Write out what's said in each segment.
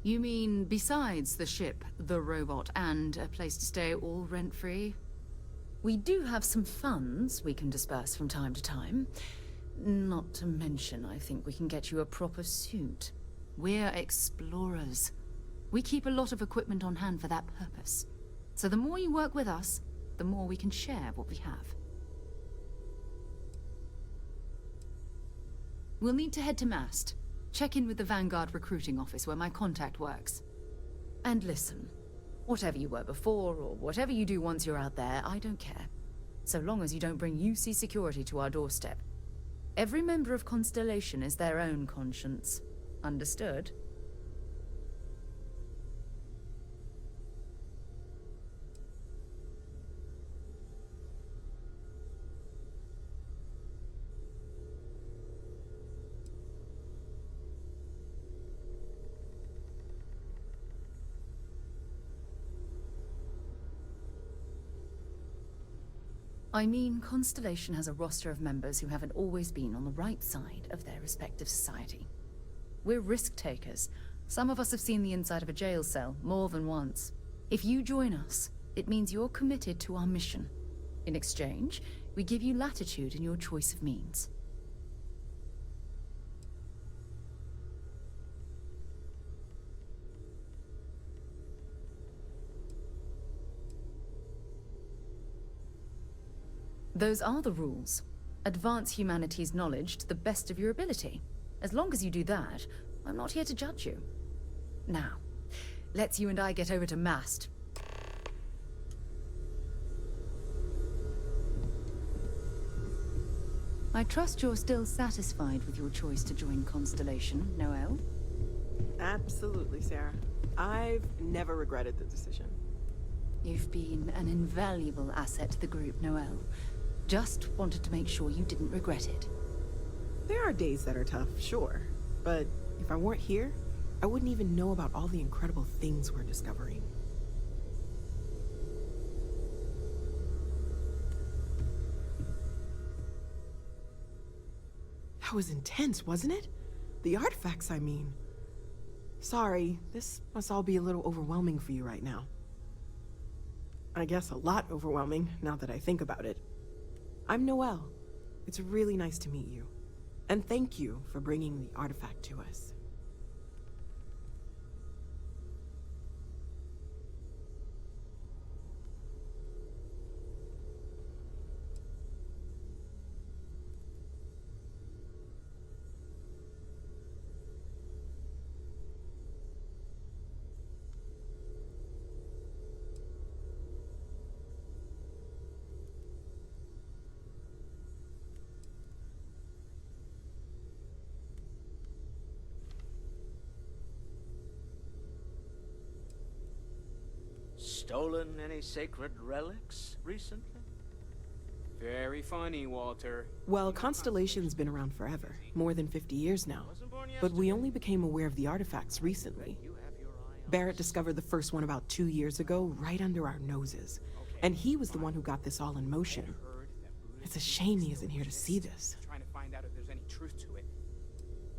You mean besides the ship, the robot, and a place to stay all rent-free? We do have some funds we can disperse from time to time. Not to mention, I think we can get you a proper suit. We're explorers. We keep a lot of equipment on hand for that purpose. So the more you work with us, the more we can share what we have. We'll need to head to Mast. Check in with the Vanguard recruiting office where my contact works. And listen, whatever you were before or whatever you do once you're out there, I don't care. So long as you don't bring UC security to our doorstep. Every member of Constellation is their own conscience. Understood? I mean, Constellation has a roster of members who haven't always been on the right side of their respective society. We're risk takers. Some of us have seen the inside of a jail cell more than once. If you join us, it means you're committed to our mission. In exchange, we give you latitude in your choice of means. Those are the rules. Advance humanity's knowledge to the best of your ability. As long as you do that, I'm not here to judge you. Now, let's you and I get over to Mast. I trust you're still satisfied with your choice to join Constellation, Noel? Absolutely, Sarah. I've never regretted the decision. You've been an invaluable asset to the group, Noel. Just wanted to make sure you didn't regret it. There are days that are tough, sure. But if I weren't here, I wouldn't even know about all the incredible things we're discovering. That was intense, wasn't it? The artifacts, I mean. Sorry, this must all be a little overwhelming for you right now. I guess a lot overwhelming, now that I think about it. I'm Noelle. It's really nice to meet you. And thank you for bringing the artifact to us. Stolen any sacred relics recently? Very funny, Walter. Well, Constellation's been around forever, more than 50 years now. But we only became aware of the artifacts recently. Barrett discovered the first one about 2 years ago, right under our noses. And he was the one who got this all in motion. It's a shame he isn't here to see this. Trying to find out if there's any truth to it.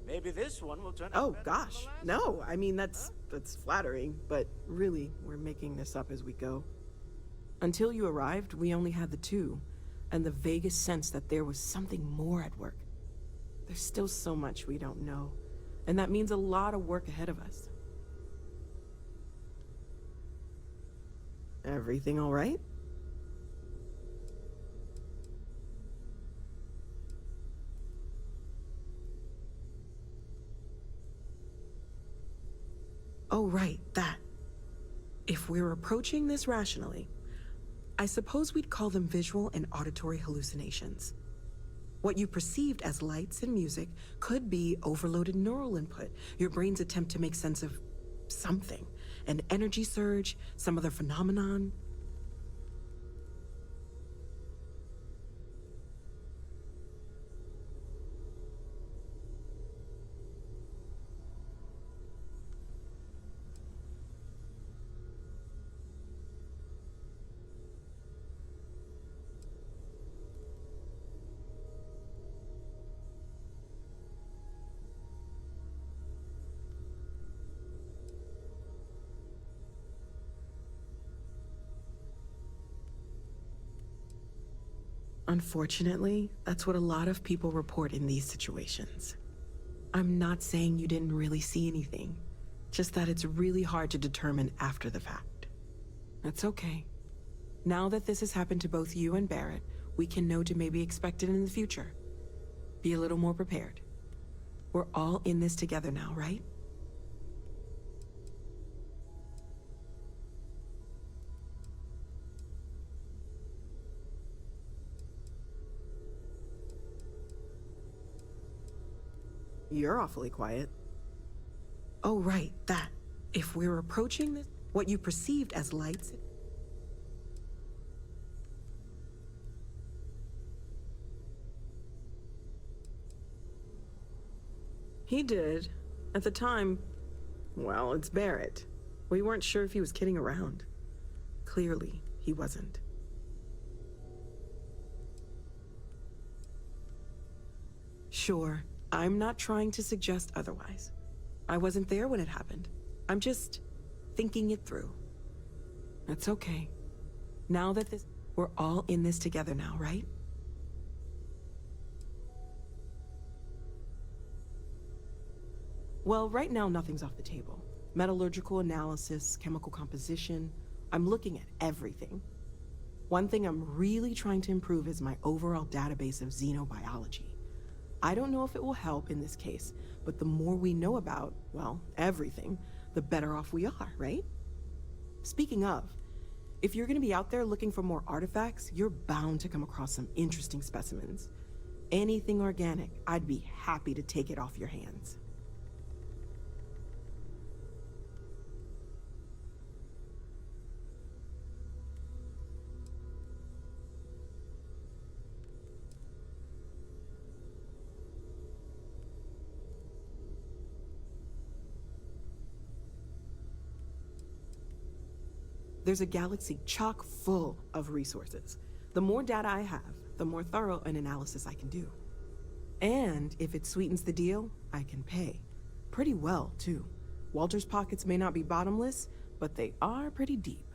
Maybe this one will turn out Oh better gosh, than the last no, one. I mean that's flattering, but really, we're making this up as we go. Until you arrived, we only had the two, and the vaguest sense that there was something more at work. There's still so much we don't know, and that means a lot of work ahead of us. Everything all right? Oh, right, that. If we're approaching this rationally, I suppose we'd call them visual and auditory hallucinations. What you perceived as lights and music could be overloaded neural input, your brain's attempt to make sense of something, an energy surge, some other phenomenon. Unfortunately, that's what a lot of people report in these situations. I'm not saying you didn't really see anything, just that it's really hard to determine after the fact. That's okay. Now that this has happened to both you and Barrett, we can know to maybe expect it in the future. Be a little more prepared. We're all in this together now, right? You're awfully quiet. Oh, right, that. If we're approaching this, what you perceived as lights... He did. At the time, well, it's Barrett. We weren't sure if he was kidding around. Clearly, he wasn't. Sure. I'm not trying to suggest otherwise. I wasn't there when it happened. I'm just thinking it through. That's okay. Now that we're all in this together now, right? Well, right now nothing's off the table. Metallurgical analysis, chemical composition. I'm looking at everything. One thing I'm really trying to improve is my overall database of xenobiology. I don't know if it will help in this case, but the more we know about, well, everything, the better off we are, right? Speaking of, if you're gonna be out there looking for more artifacts, you're bound to come across some interesting specimens. Anything organic, I'd be happy to take it off your hands. There's a galaxy chock full of resources. The more data I have, the more thorough an analysis I can do. And if it sweetens the deal, I can pay. Pretty well, too. Walter's pockets may not be bottomless, but they are pretty deep.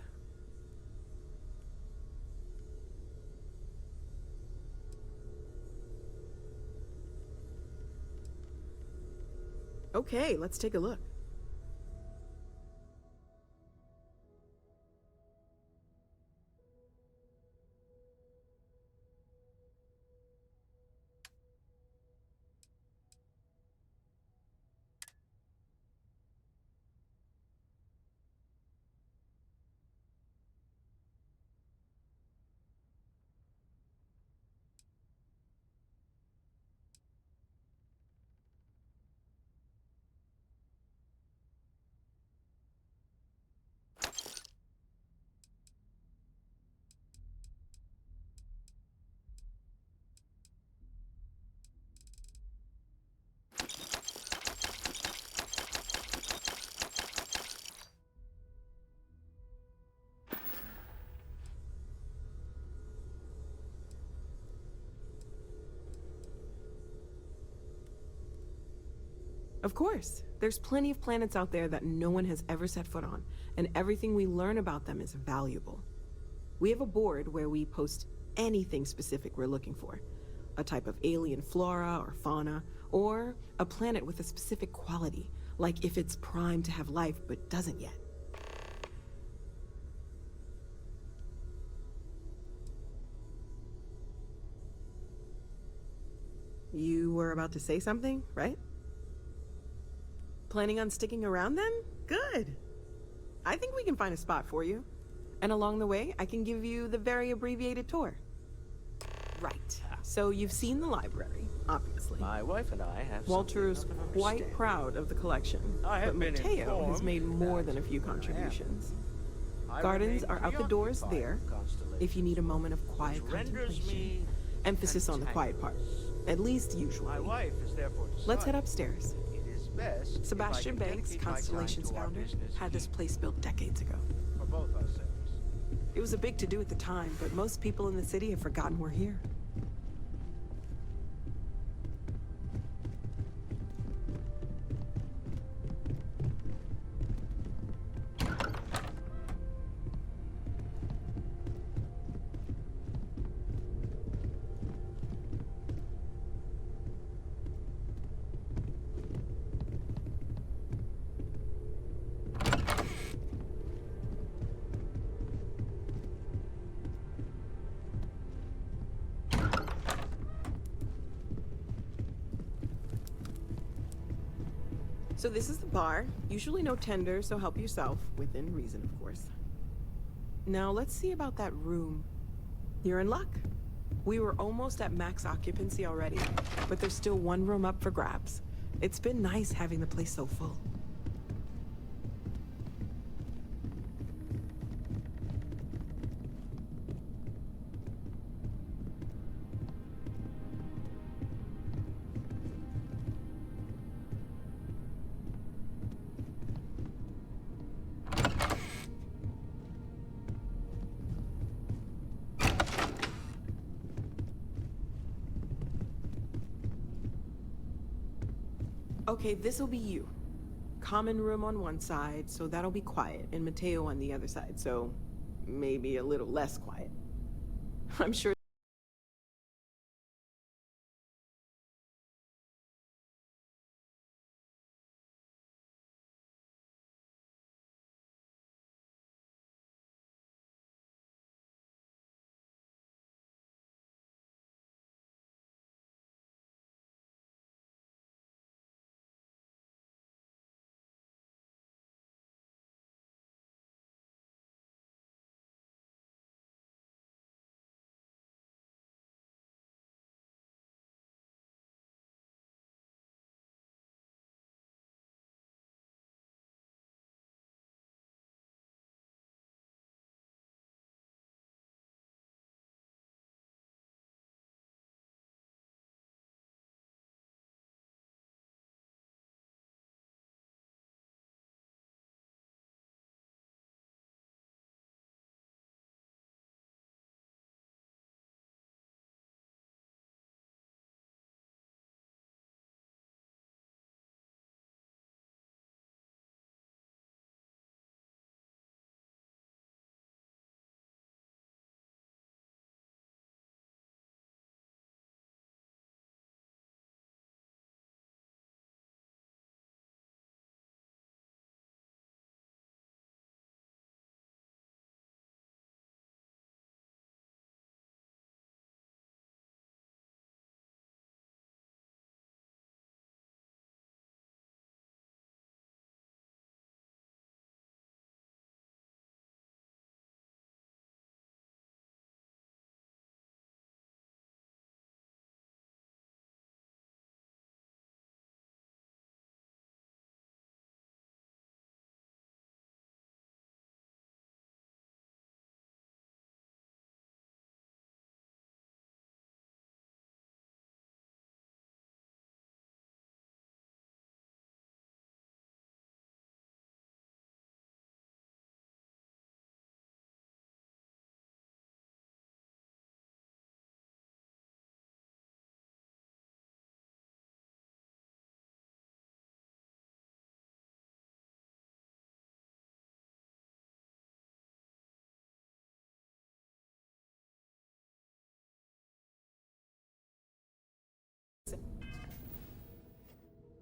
Okay, let's take a look. Of course. There's plenty of planets out there that no one has ever set foot on, and everything we learn about them is valuable. We have a board where we post anything specific we're looking for. A type of alien flora or fauna, or a planet with a specific quality, like if it's primed to have life but doesn't yet. You were about to say something, right? Planning on sticking around then? Good. I think we can find a spot for you. And along the way, I can give you the very abbreviated tour. Right. So you've seen the library, obviously. My wife and I have Walter's quite proud of the collection, but Mateo has made more than a few contributions. Gardens are out the doors there, if you need a moment of quiet contemplation. Emphasis on the quiet part, at least usually. My wife is therefore Let's head upstairs. best Sebastian Banks, Constellation's founder, had this place built decades ago. for both ourselves. It was a big to-do at the time, but most people in the city have forgotten we're here. So this is the bar. Usually no tender, so help yourself. Within reason, of course. Now let's see about that room. You're in luck. We were almost at max occupancy already, but there's still one room up for grabs. It's been nice having the place so full. Okay, this'll be you. Common room on one side, so that'll be quiet, and Mateo on the other side, so maybe a little less quiet. I'm sure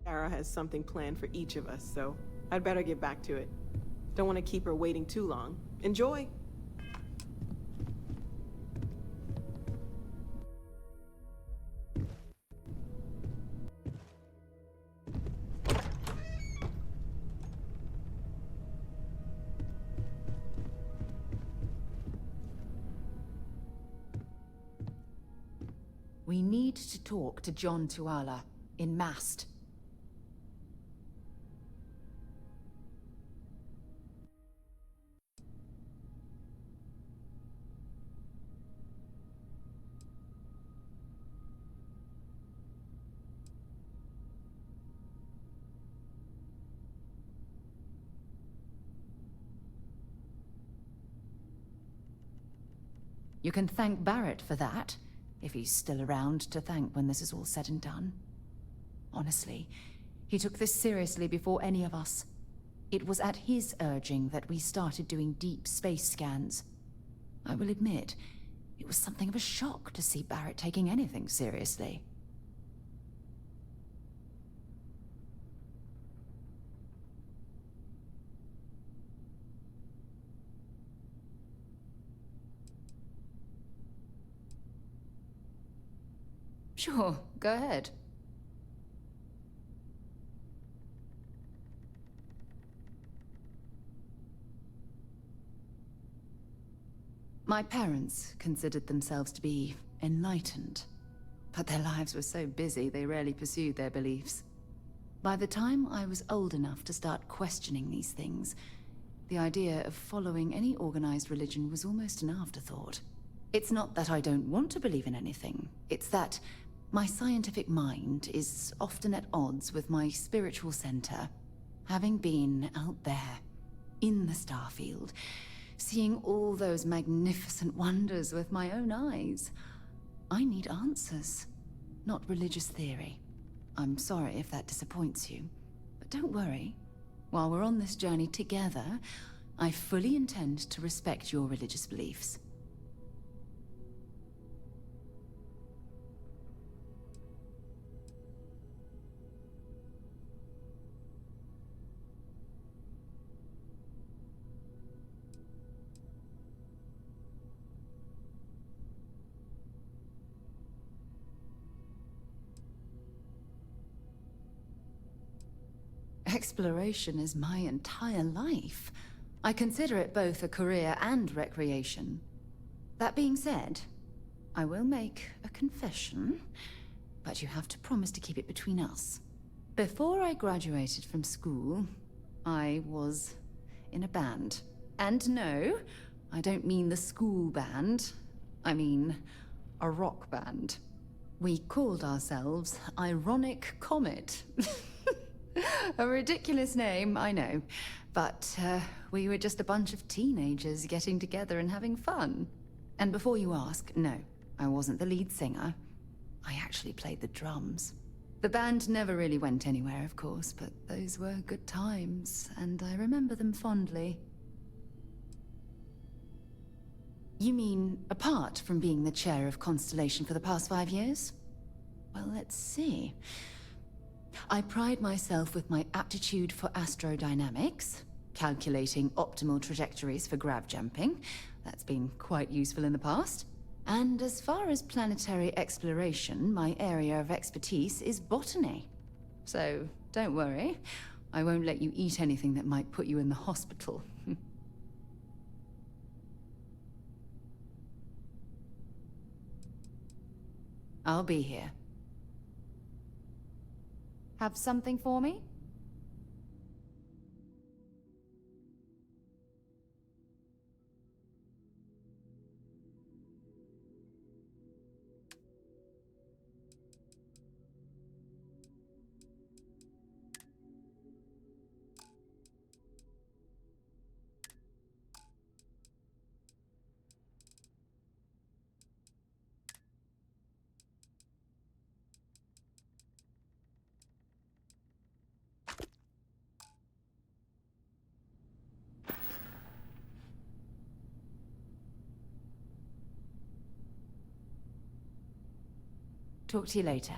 Sarah has something planned for each of us, so I'd better get back to it. Don't want to keep her waiting too long. Enjoy! We need to talk to John Tuala in Mast. You can thank Barrett for that, if he's still around to thank when this is all said and done. Honestly, he took this seriously before any of us. It was at his urging that we started doing deep space scans. I will admit, it was something of a shock to see Barrett taking anything seriously. Sure, go ahead. My parents considered themselves to be enlightened, but their lives were so busy they rarely pursued their beliefs. By the time I was old enough to start questioning these things, the idea of following any organized religion was almost an afterthought. It's not that I don't want to believe in anything, it's that my scientific mind is often at odds with my spiritual center. Having been out there, in the Starfield, seeing all those magnificent wonders with my own eyes, I need answers, not religious theory. I'm sorry if that disappoints you, but don't worry. While we're on this journey together, I fully intend to respect your religious beliefs. Exploration is my entire life. I consider it both a career and recreation. That being said, I will make a confession, but you have to promise to keep it between us. Before I graduated from school, I was in a band. And no, I don't mean the school band. I mean a rock band. We called ourselves Ironic Comet. A ridiculous name, I know. But we were just a bunch of teenagers getting together and having fun. And before you ask, no, I wasn't the lead singer. I actually played the drums. The band never really went anywhere, of course, but those were good times, and I remember them fondly. You mean, apart from being the chair of Constellation for the past 5 years? Well, let's see. I pride myself with my aptitude for astrodynamics, calculating optimal trajectories for grav jumping. That's been quite useful in the past. And as far as planetary exploration, my area of expertise is botany. So, don't worry. I won't let you eat anything that might put you in the hospital. I'll be here. Have something for me? Talk to you later.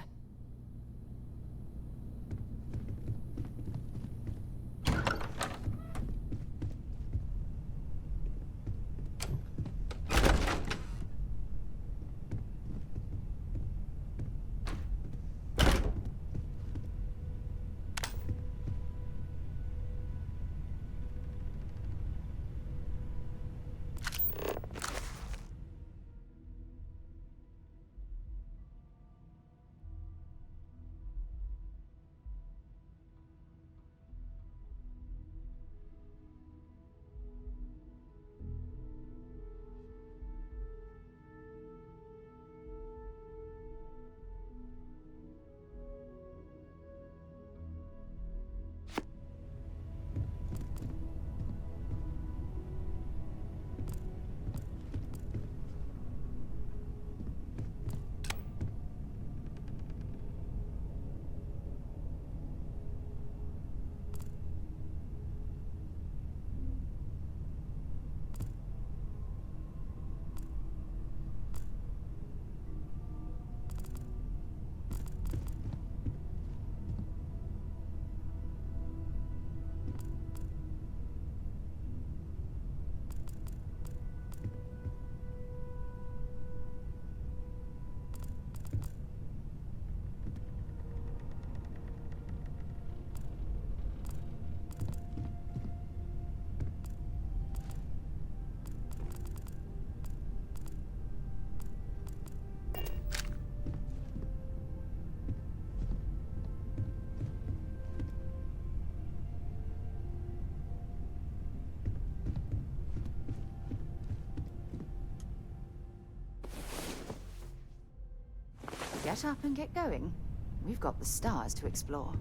get up and get going. We've got the stars to explore.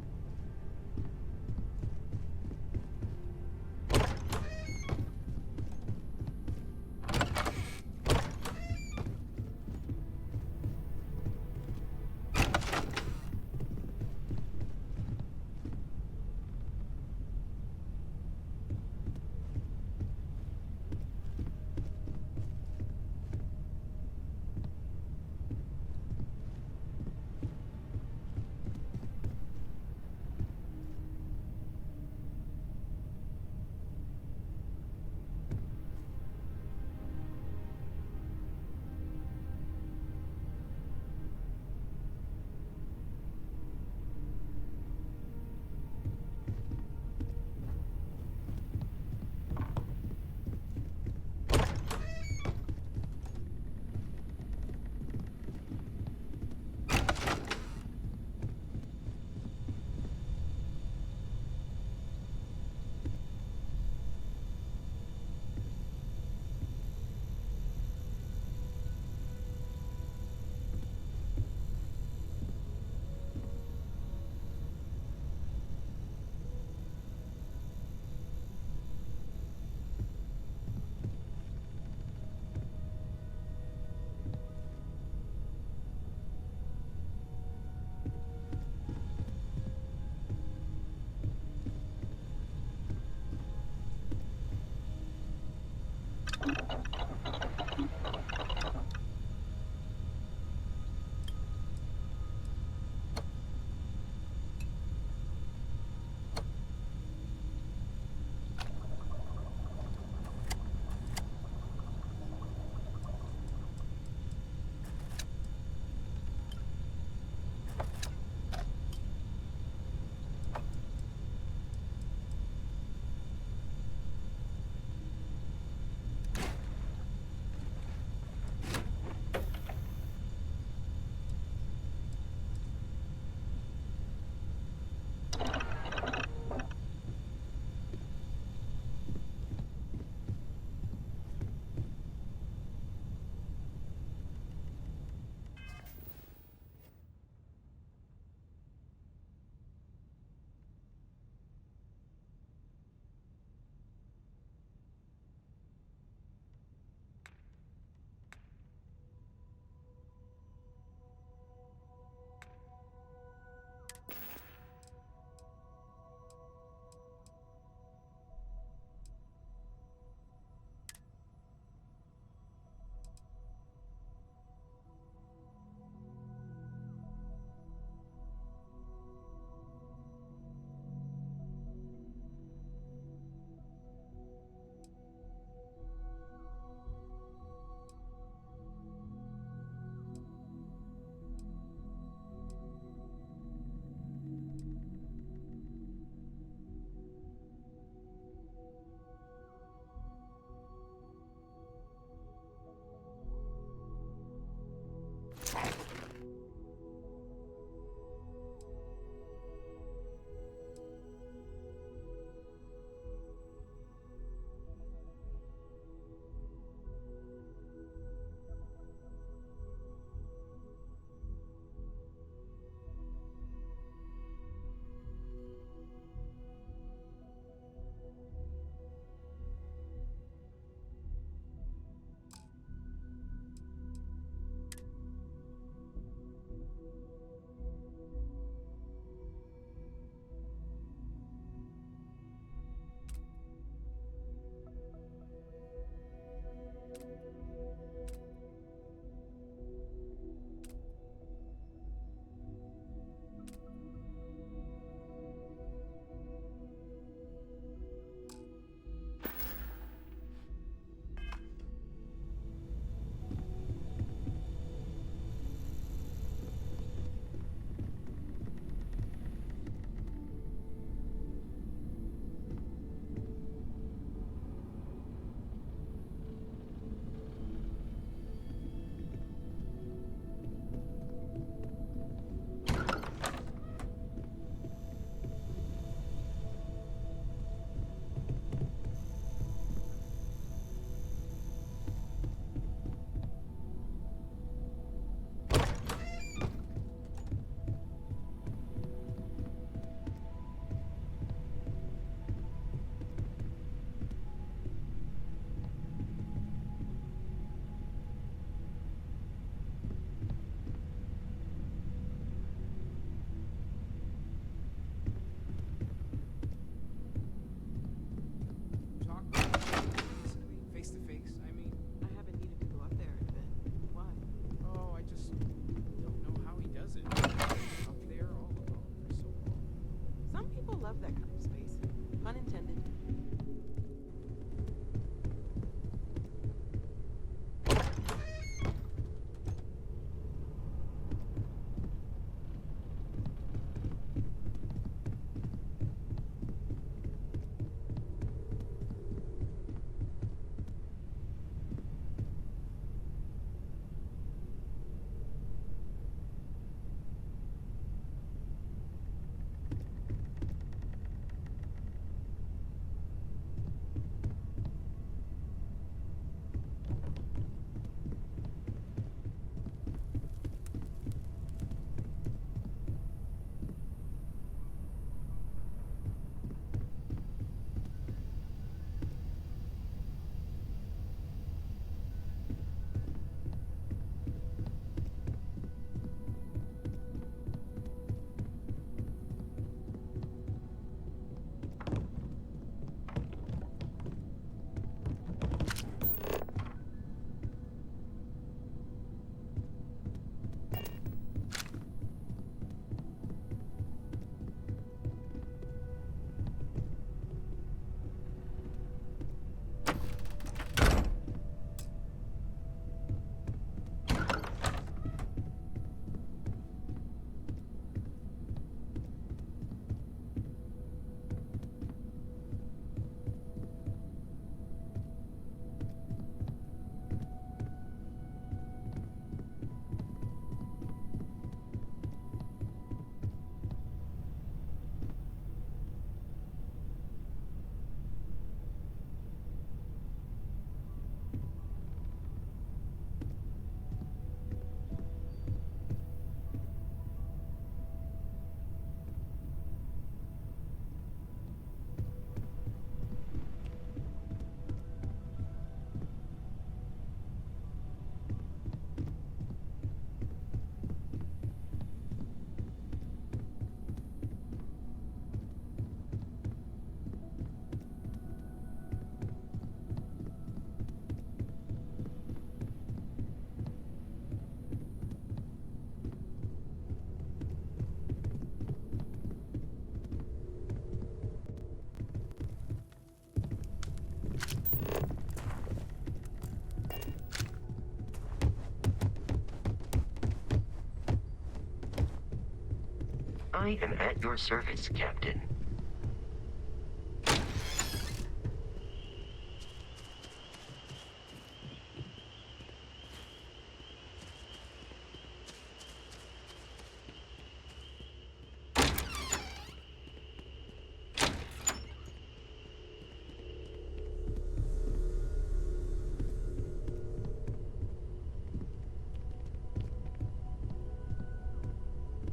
I am at your service, Captain.